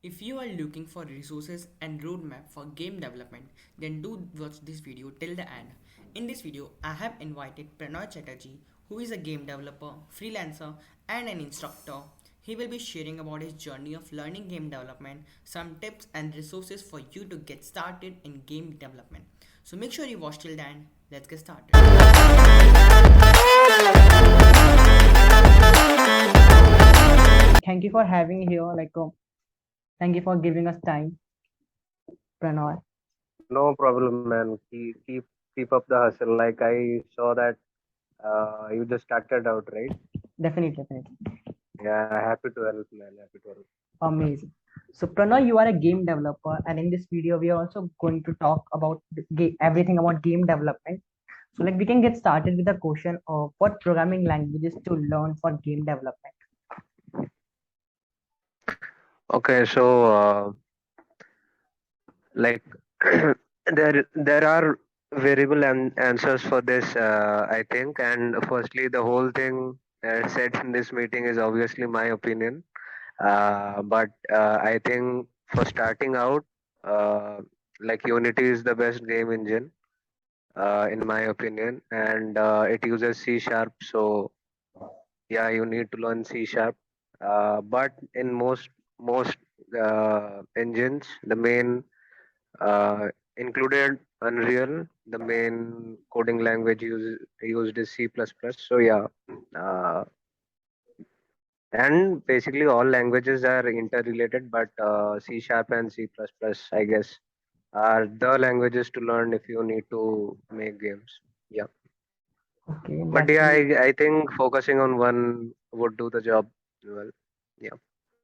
If you are looking for resources and roadmap for game development, then do watch this video till the end. In this video, I have invited Pranoy Chatterjee, who is a game developer, freelancer, and an instructor. He will be sharing about his journey of learning game development, some tips and resources for you to get started in game development. So make sure you watch till the end. Let's get started. Thank you for having me here. Thank you for giving us time, Pranoy. No problem, man. Keep up the hustle. Like I saw that you just started out, right? Definitely. Yeah, happy to help, man. Happy to help. Amazing. So, Pranoy, you are a game developer, and in this video, we are also going to talk about everything about game development. So, we can get started with the question of what programming languages to learn for game development. Okay, so like there are variable answers for this, I think. And firstly, the whole thing said in this meeting is obviously my opinion. But I think for starting out, uh, like Unity is the best game engine in my opinion, and it uses C sharp. So yeah, you need to learn C sharp. But in most engines, the main included Unreal, the main coding language used is C++. So yeah, uh, and basically all languages are interrelated, but C sharp and C++, I guess, are the languages to learn if you need to make games. Yeah. Okay, But yeah, I think focusing on one would do the job well. Yeah.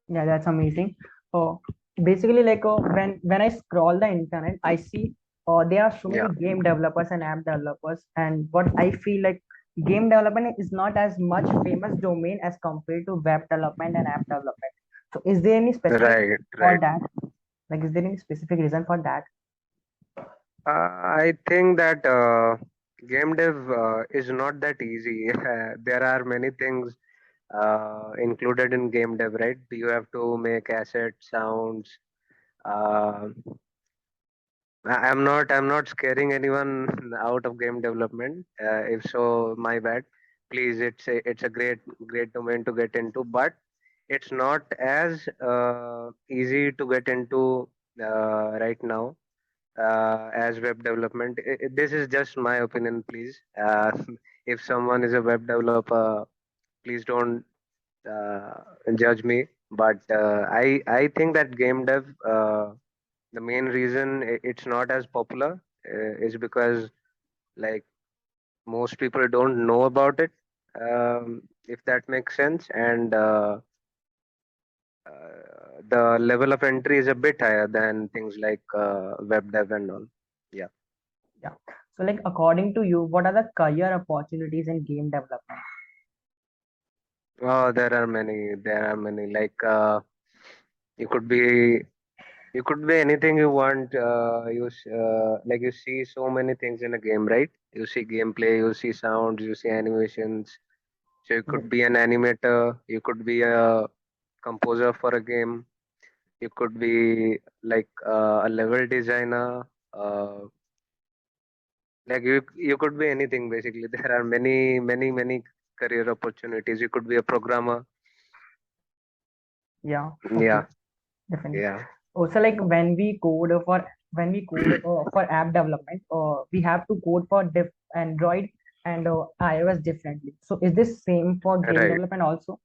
yeah, that's amazing. So, basically, when I scroll the internet, I see there are so many Yeah. game developers and app developers, and what I feel like game development is not as much famous domain as compared to web development and app development. So, is there any specific Right. for Right. that? Like, is there any specific reason for that? I think that game dev is not that easy. There are many things included in game dev, right? You have to make assets, sounds. Uh, I'm not scaring anyone out of game development. If so, my bad. Please, it's a great domain to get into, but it's not as easy to get into right now as web development. This is just my opinion, please. If someone is a web developer, please don't uh, judge me. But I think that game dev, the main reason it's not as popular is because like most people don't know about it. If that makes sense, and the level of entry is a bit higher than things like web dev and all. Yeah. Yeah. So, according to you, what are the career opportunities in game development? Oh, there are many. There are many. You could be you could be anything you want. Like you see so many things in a game, right? You see gameplay, you see sounds, you see animations. So you Yes. could be an animator, you could be a composer for a game, you could be like a level designer. You could be anything basically. There are many career opportunities. You could be a programmer. Yeah. Okay. Yeah, Definitely. yeah. Also, when we code for app development, we have to code for Android and iOS differently. So, is this same for game Right. development also?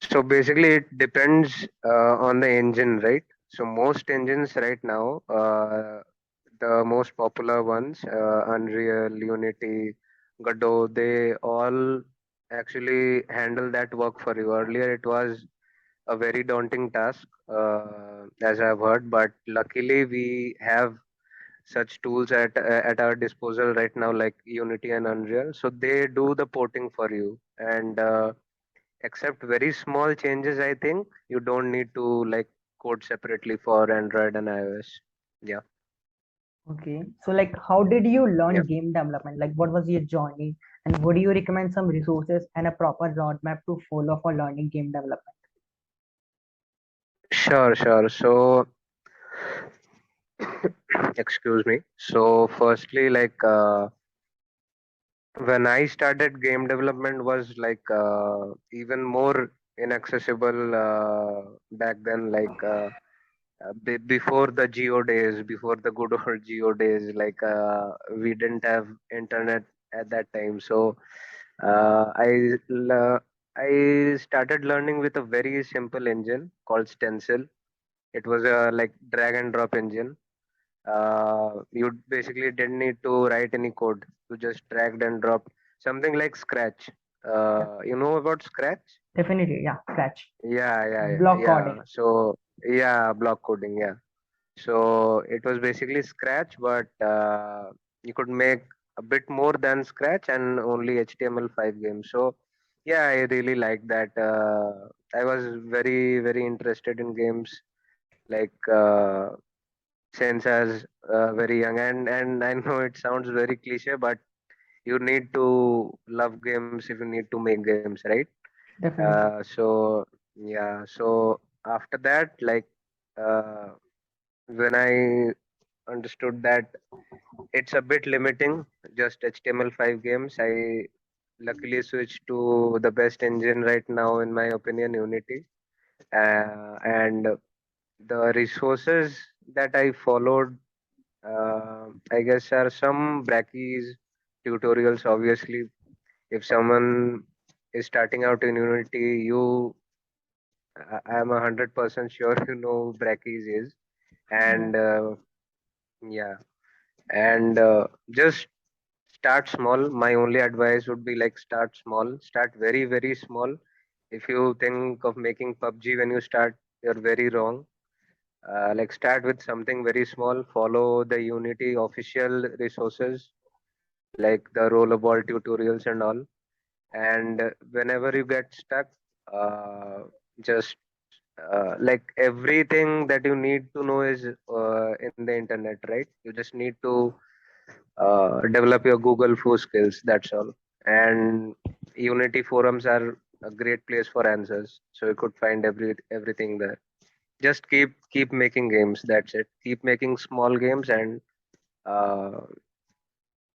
So basically, it depends on the engine, right? So most engines right now, the most popular ones, Unreal, Unity, Godot, they all actually handle that work for you. Earlier, it was a very daunting task, as I've heard, but luckily we have such tools at our disposal right now, like Unity and Unreal. So they do the porting for you, and except very small changes, I think you don't need to like code separately for Android and iOS. Yeah, Okay. So, how did you yeah. learn game development? Like, what was your journey? And would you recommend some resources and a proper roadmap to follow for learning game development? Sure, sure. So, excuse me. So, firstly, when I started game development was even more inaccessible back then. Before the Geo days, before the good old Geo days, we didn't have internet at that time. So I started learning with a very simple engine called Stencil. It was a like drag and drop engine. You basically didn't need to write any code. You just dragged and dropped something like Scratch. Yeah, You know about Scratch? definitely. Yeah, Scratch, Yeah, yeah, block yeah. coding. So yeah, block coding. Yeah. So it was basically Scratch, but you could make a bit more than Scratch and only HTML5 games. So yeah, I really like that. I was very interested in games like since I was very young, and I know it sounds very cliche, but you need to love games if you need to make games, right? Definitely. So yeah, so after that, uh, when I understood that it's a bit limiting, just HTML5 games, I luckily switched to the best engine right now, in my opinion, Unity. And the resources that I followed, I guess, are some brackies tutorials. Obviously, if someone is starting out in Unity, I'm 100% sure you know brackies is, Yeah. and yeah, and just start small. My only advice would be like start small, start very small. If you think of making PUBG when you start, you're very wrong. Like start with something very small, follow the Unity official resources like the rollerball tutorials and all. And whenever you get stuck, just like everything that you need to know is in the internet, right? You just need to develop your Google foo skills. That's all. And Unity forums are a great place for answers, so you could find everything there. Just keep making games. That's it. Keep making small games, and uh,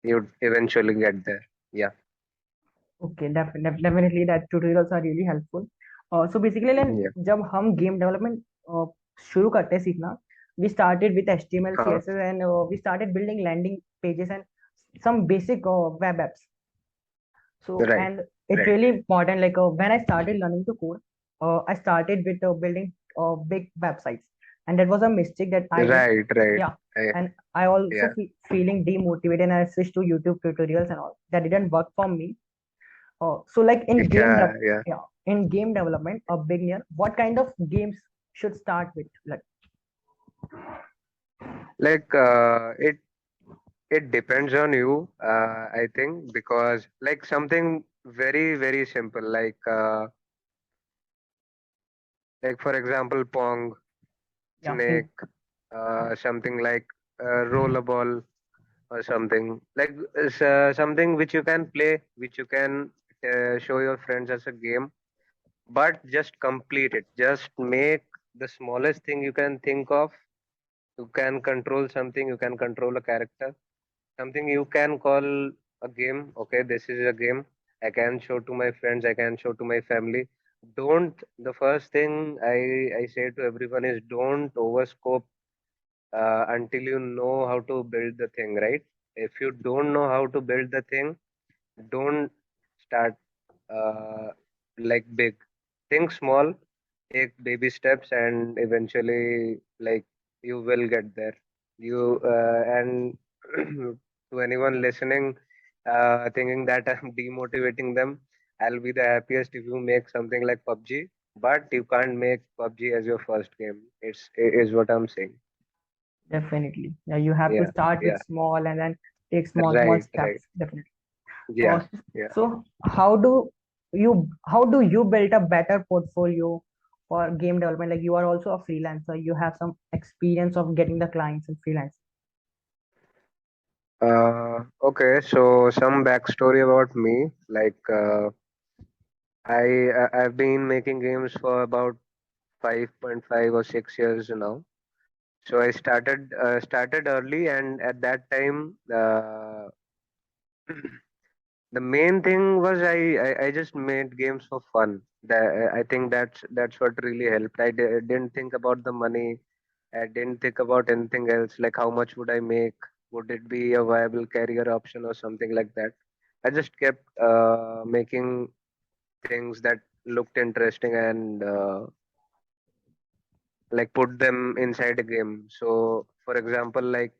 you'd eventually get there. Yeah, Okay, definitely that tutorials are really helpful. So basically, then yeah. जब हम game development शुरू करते हैं सीखना, we started with HTML, Huh. CSS, and we started building landing pages and some basic web apps. So, Right, and it's right, really important. Like when I started learning to code, I started with building big websites, and that was a mistake that I did. right. Yeah, I, and I also yeah, feeling demotivated, and I switched to YouTube tutorials and all. That didn't work for me. So like yeah. yeah, in game development, a beginner, what kind of games should start with? Like, Like it depends on you. I think because like something very simple, like for example, Pong, yeah, Snake, uh, something like Rollerball or something like something which you can play, which you can show your friends as a game, but just complete it. Just make the smallest thing you can think of. You can control something, you can control a character, something you can call a game. Okay, this is a game. I can show to my friends, I can show to my family. Don't, the first thing I say to everyone is don't overscope until you know how to build the thing, right? If you don't know how to build the thing, don't start uh, like big. Think small, take baby steps, and eventually, like you will get there. You and to anyone listening, thinking that I'm demotivating them, I'll be the happiest if you make something like PUBG. But you can't make PUBG as your first game. Is what I'm saying. definitely. Yeah, you have to Yeah, start with yeah, small and then take small right. steps. Definitely. Yeah, yeah. So how do you build a better portfolio for game development? Like you are also a freelancer, you have some experience of getting the clients and freelance. Okay, so some backstory about me. I've been making games for about 5.5 or 6 years now. So I started early, and at that time, the main thing was I just made games for fun. I think that's what really helped. Didn't think about the money. I didn't think about anything else, like how much would I make? Would it be a viable career option or something like that? I just kept making things that looked interesting and like put them inside a game. So, for example, like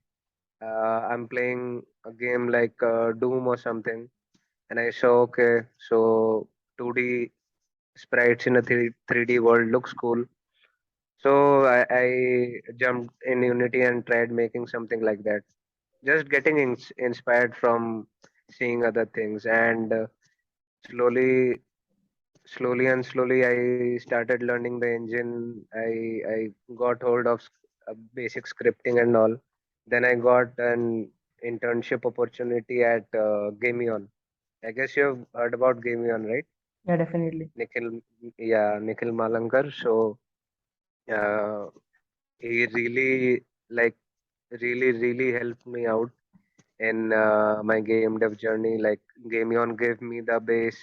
I'm playing a game like Doom or something, and I saw, okay, so 2D sprites in a 3D world looks cool. So I jumped in Unity and tried making something like that. Just getting inspired from seeing other things, and slowly, slowly, I started learning the engine. I got hold of basic scripting and all. Then I got an internship opportunity at Gameon. I guess you've heard about Gameon, right? Yeah, definitely. Nikhil, yeah, Nikhil Malankar. So uh, he like really helped me out in my game dev journey. Like Gameon gave me the base.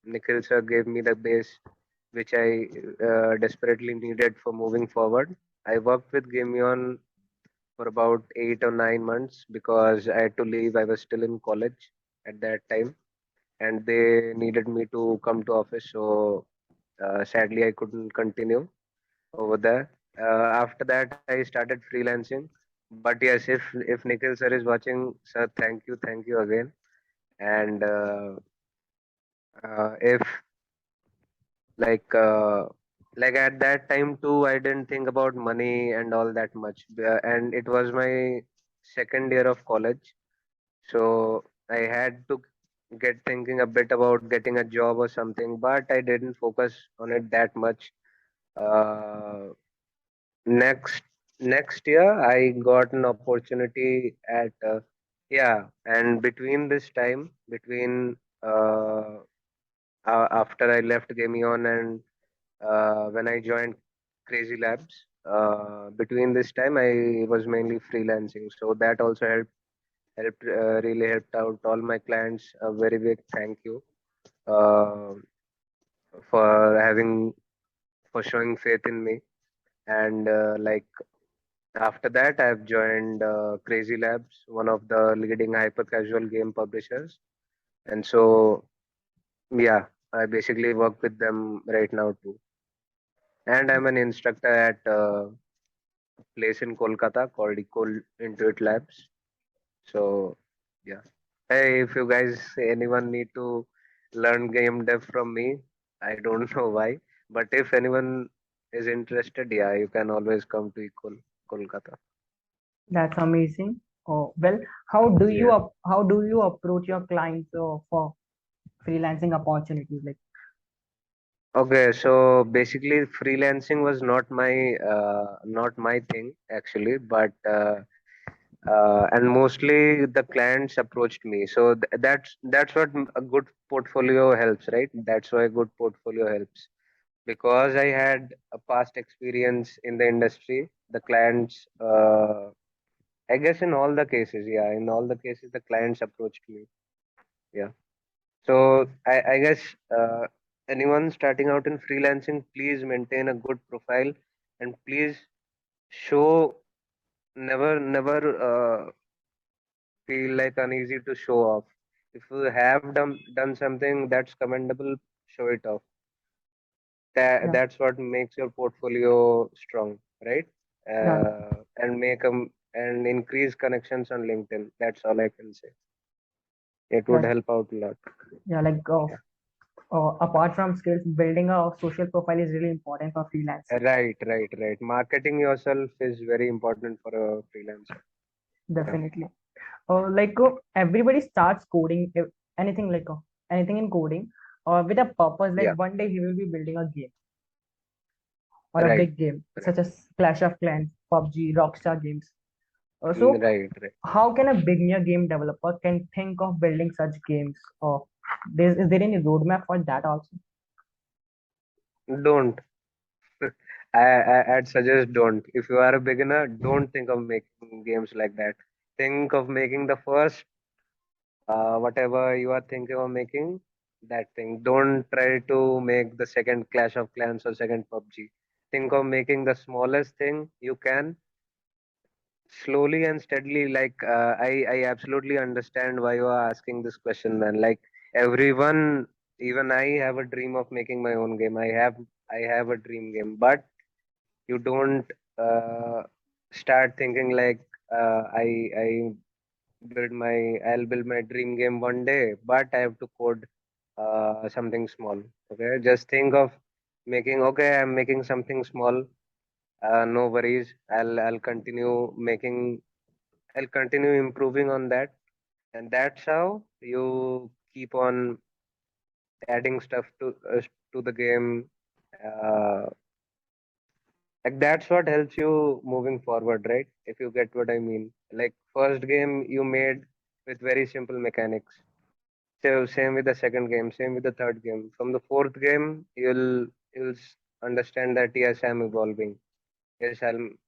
Nikhil sir gave me the base, which I desperately needed for moving forward. I worked with Gameon for about 8 or 9 months because I had to leave. I was still in college at that time, and they needed me to come to office. So sadly, I couldn't continue over there. After that, I started freelancing. But yes, if Nikhil sir is watching, sir, thank you again. And if like uh, like at that time too, I didn't think about money and all that much. And it was my second year of college, so I had to get thinking a bit about getting a job or something. But I didn't focus on it that much. Uh, next next year I got an opportunity at yeah, and between this time, between after I left Gamion and when I joined Crazy Labs, between this time I was mainly freelancing, so that also really helped out all my clients. A very big thank you uh, for showing faith in me. And after that, I've joined Crazy Labs, one of the leading hyper casual game publishers. And so, yeah, I basically work with them right now too. And I'm an instructor at a place in Kolkata called Equal Intuit Labs. So, yeah. Hey, if you guys, anyone need to learn game dev from me, I don't know why. But if anyone is interested, yeah, you can always come to Equal Kolkata. That's amazing. Oh, well, how do you Yeah. how do you approach your clients for freelancing opportunities? Like, Okay, so basically freelancing was not my thing actually, but and mostly the clients approached me. So that's what a good portfolio helps, right? That's why a good portfolio helps because I had a past experience in the industry. The clients, I guess in all the cases, yeah, in all the cases the clients approached me. Yeah. So I guess anyone starting out in freelancing, please maintain a good profile and please show never feel like uneasy to show off. If you have done something that's commendable, show it off. yeah, That's what makes your portfolio strong, right? yeah, And and increase connections on LinkedIn. That's all I can say. It would yeah, help out a lot. yeah. Like, apart from skills, building a social profile is really important for freelancing. Right. Marketing yourself is very important for a freelancer. Yeah. Definitely. Everybody starts coding, anything anything in coding, or with a purpose. Like Yeah. one day he will be building a game or a Right. big game, Right. such as Clash of Clans, PUBG, Rockstar games. So, Right. how can a beginner game developer can think of building such games? Or is there any roadmap for that also? Don't. I'd suggest don't. If you are a beginner, don't think of making games like that. Think of making the first, whatever you are thinking of making, that thing. Don't try to make the second Clash of Clans or second PUBG. Think of making the smallest thing you can, slowly and steadily. Like I absolutely understand why you are asking this question, man. Like everyone, even I have a dream of making my own game. I have a dream game, but you don't uh, start thinking like I I'll build my dream game one day, but I have to code something small. Okay, just think of making. Okay, I'm making something small. No worries. I'll continue making. I'll continue improving on that, and that's how you keep on adding stuff to the game. Uh, like that's what helps you moving forward, right? If you get what I mean. Like first game you made with very simple mechanics. So same with the second game, same with the third game. From the fourth game, you'll understand that yes, I'm evolving. Yes, I'm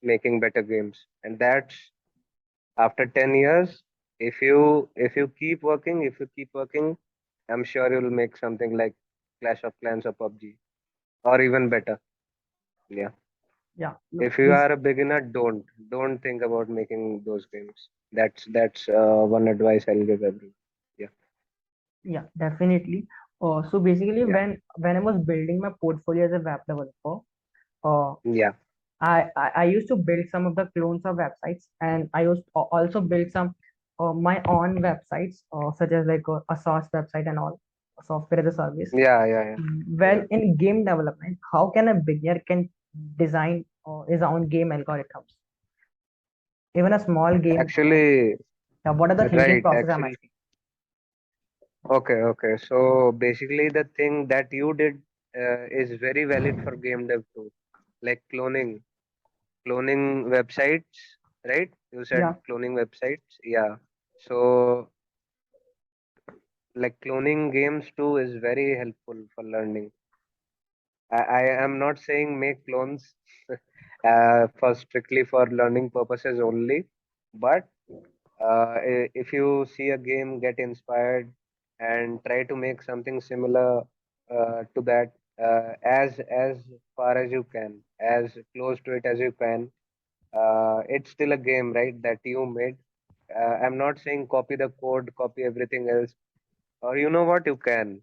making better games, and that's after 10 years. If you keep working, I'm sure you'll make something like Clash of Clans or PUBG, or even better. Yeah. Yeah, look, If you are a beginner, don't think about making those games. That's one advice I'll give everyone. Yeah. yeah, definitely. So basically, Yeah. when I was building my portfolio as a web developer, uh, Yeah. I used to build some of the clones of websites, and I used to also build some my own websites, such as like a SaaS website and all, software as a service. Yeah. Yeah. Yeah. Well, Yeah. in game development, how can a beginner can design his own game algorithms? Even a small game. Actually, What are the thinking right. process I'm Actually, asking? okay. Okay. So basically, the thing that you did is very valid for game dev too, like cloning websites, right? You said Yeah, cloning websites. Yeah. So like cloning games too is very helpful for learning. I am not saying make clones for strictly for learning purposes only, but if you see a game, get inspired and try to make something similar to that as far as you can, as close to it as you can. It's still a game, right? That you made. I'm not saying copy the code, copy everything else. Or you know what? You can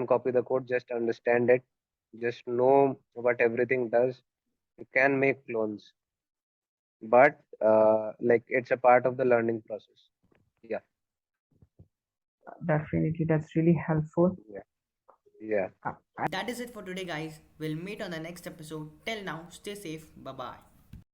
copy the code, just understand it, just know what everything does. You can make clones, but like it's a part of the learning process. Yeah, definitely. That's really helpful. yeah, yeah. Uh, That is it for today, guys. We'll meet on the next episode. Till now, stay safe. Bye bye.